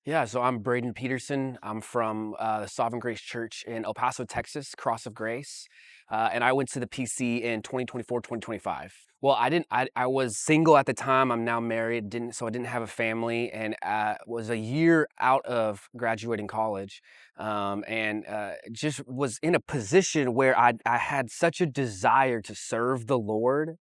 Yeah, so I'm Braydon Peterson. I'm from the Sovereign Grace Church in El Paso, Texas, Cross of Grace. And I went to the PC in 2024, 2025. Well, I didn't, I was single at the time. I'm now married, so I didn't have a family and was a year out of graduating college. And just was in a position where I had such a desire to serve the Lord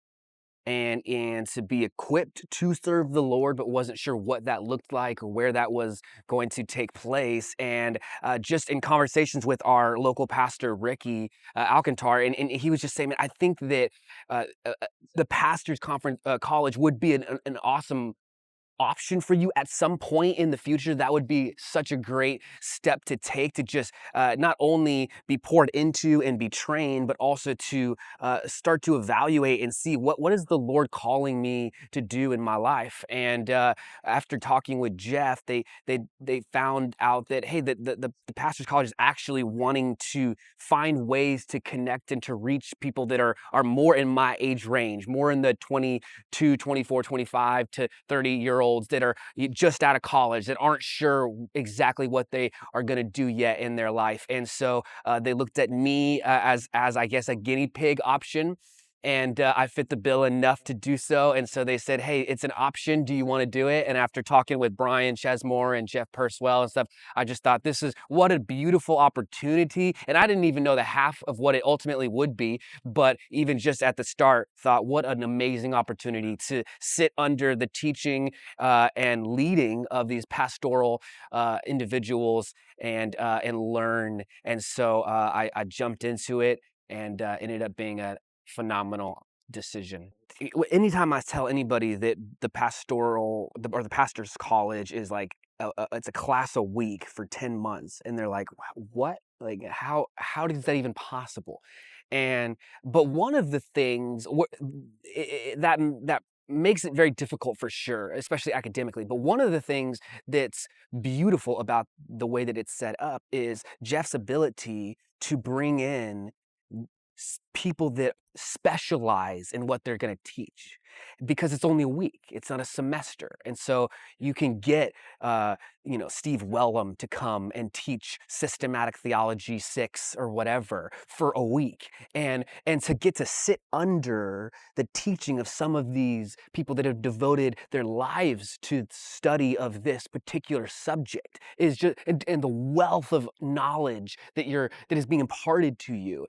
and to be equipped to serve the Lord, but wasn't sure what that looked like or where that was going to take place. And just in conversations with our local pastor, Ricky Alcantar, and he was just saying, man, I think that the pastors' conference college would be an awesome option for you at some point in the future. That would be such a great step to take to just not only be poured into and be trained, but also to start to evaluate and see what is the Lord calling me to do in my life. And after talking with Jeff, they found out that hey, the pastors college is actually wanting to find ways to connect and to reach people that are more in my age range, more in the 22, 24, 25 to 30-year-olds that are just out of college that aren't sure exactly what they are going to do yet in their life. And so they looked at me as I guess a guinea pig option. And I fit the bill enough to do so. And so they said, hey, it's an option. Do you want to do it? And after talking with Brian Chesmore and Jeff Purswell and stuff, I just thought this is what a beautiful opportunity. And I didn't even know the half of what it ultimately would be, but even just at the start, thought what an amazing opportunity to sit under the teaching and leading of these pastoral individuals and learn. And so I jumped into it and ended up being a phenomenal decision. Anytime I tell anybody that the or the pastor's college is like it's a class a week for 10 months and they're like, what, like how is that even possible? And but one of the things that makes it very difficult for sure, especially academically, but one of the things that's beautiful about the way that it's set up is Jeff's ability to bring in people that specialize in what they're going to teach, because it's only a week, it's not a semester. And so you can get Steve Wellum to come and teach systematic theology 6 or whatever for a week, and to get to sit under the teaching of some of these people that have devoted their lives to study of this particular subject is just, and the wealth of knowledge that is being imparted to you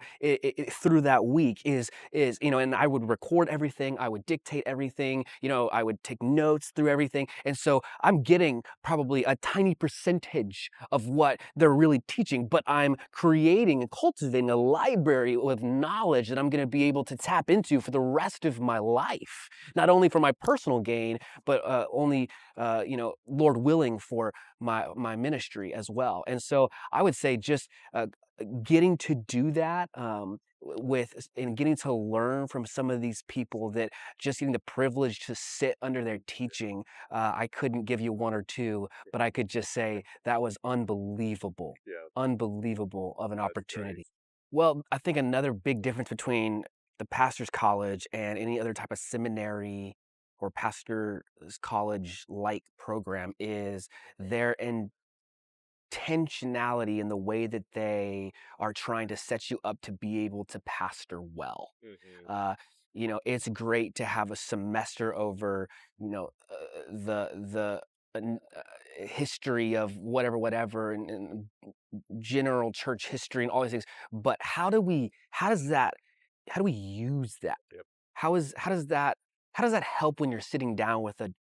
through that week is and I would record everything, I would dictate everything, I would take notes through everything. And so I'm getting probably a tiny percentage of what they're really teaching, but I'm creating and cultivating a library with knowledge that I'm going to be able to tap into for the rest of my life, not only for my personal gain, but only Lord willing, for my ministry as well. And so I would say just getting to do that and getting to learn from some of these people, that just getting the privilege to sit under their teaching. I couldn't give you one or two, but I could just say that was unbelievable, Yeah, unbelievable of an that's great. opportunity. Well, I think another big difference between the pastor's college and any other type of seminary or pastor's college like program is their intentionality in the way that they are trying to set you up to be able to pastor well. Mhm. Uh, it's great to have a semester over, the history of whatever, and general church history and all these things. But how do we use that? Yep. How does that help when you're sitting down with a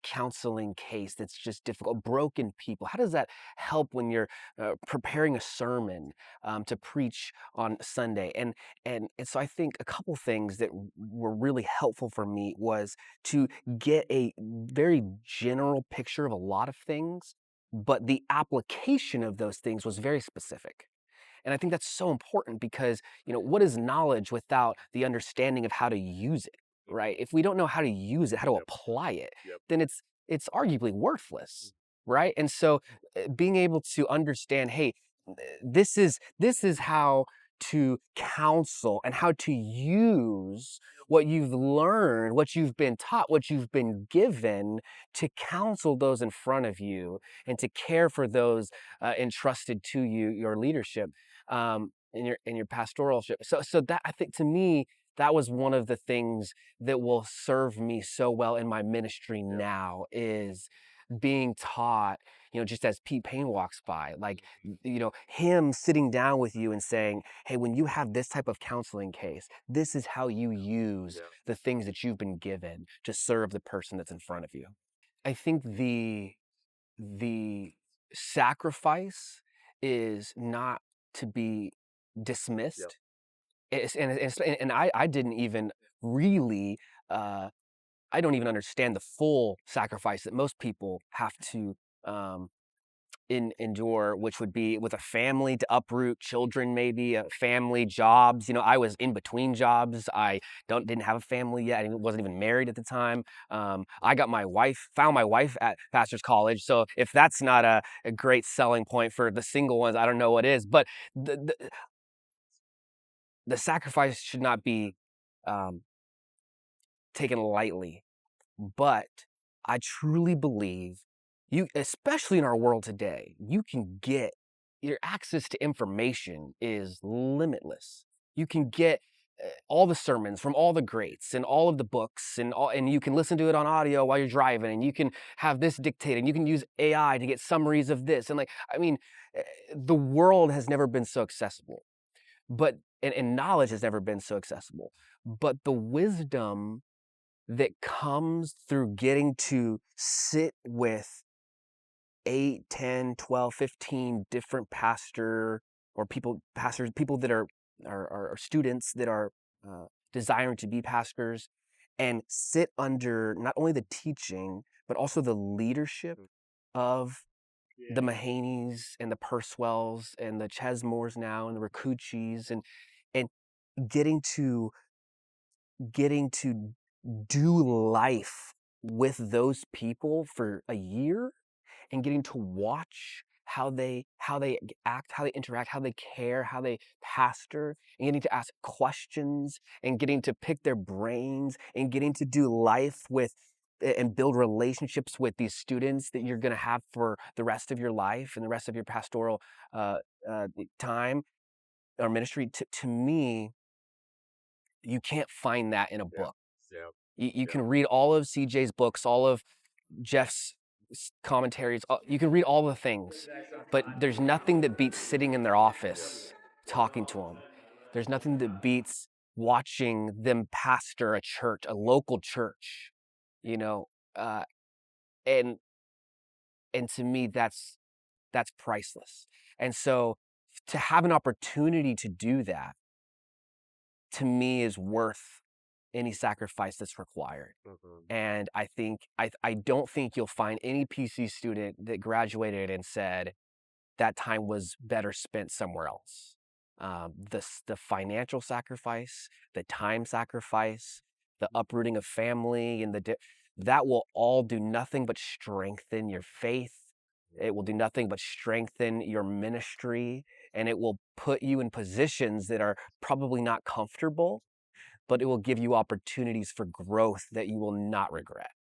counseling case that's just difficult, broken people? How does that help when you're preparing a sermon to preach on Sunday? And so I think a couple things that were really helpful for me was to get a very general picture of a lot of things, but the application of those things was very specific. And I think that's so important because, what is knowledge without the understanding of how to use it, Mhm. right? If we don't know how to use it, how to Yep, apply it, yep. then it's arguably Mm. worthless, right? And so being able to understand, hey, this is how to counsel and how to use what you've learned, what you've been taught, what you've been given to counsel those in front of you and to care for those entrusted to you, your leadership, in your pastoralship. So that, I think, to me, that was one of the things that will serve me so well in my ministry now, is being taught, just as Pete Payne walks by, like, him sitting down with you and saying, hey, when you have this type of counseling case, this is how you use the things that you've been given to serve the person that's in front of you. I think the sacrifice is not to be dismissed. And I didn't even really, I don't even understand the full sacrifice that most people have to um, endure, which would be with a family, to uproot children, maybe a family, jobs. I was in between jobs. I didn't have a family yet. I wasn't even married at the time. I got found my wife at pastor's college. So if that's not a great selling point for the single ones, I don't know what is. But the sacrifice should not be um, taken lightly. But I truly believe especially in our world today, your access to information is limitless. You can get all the sermons from all the greats and all of the books, and you can listen to it on audio while you're driving, and you can have this dictated, and you can use AI to get summaries of this. And the world has never been so accessible, and knowledge has never been so accessible. But the wisdom that comes through getting to sit with 8, 10, 12, 15 different pastors, people that are students that are desiring to be pastors, and sit under not only the teaching, but also the leadership of the Mahaneys and the Purswells and the Chesmores now and the Rakuchis, and getting to do life with those people for a year, and getting to watch how they act, how they interact, how they care, how they pastor, and getting to ask questions, and getting to pick their brains, and getting to do life with and build relationships with these students that you're going to have for the rest of your life and the rest of your pastoral time or ministry. To me, you can't find that in a book. You can read all of CJ's books, all of Jeff's commentaries. You can read all the things, but there's nothing that beats sitting in their office talking to them. There's nothing that beats watching them pastor a church, a local church, uh, and to me, that's priceless. And so to have an opportunity to do that, to me, is worth any sacrifice that's required. And I don't think you'll find any PC student that graduated and said that time was better spent somewhere else. The financial sacrifice, the time sacrifice, the uprooting of family, and that will all do nothing but strengthen your faith. It will do nothing but strengthen your ministry, and it will put you in positions that are probably not comfortable, but it will give you opportunities for growth that you will not regret.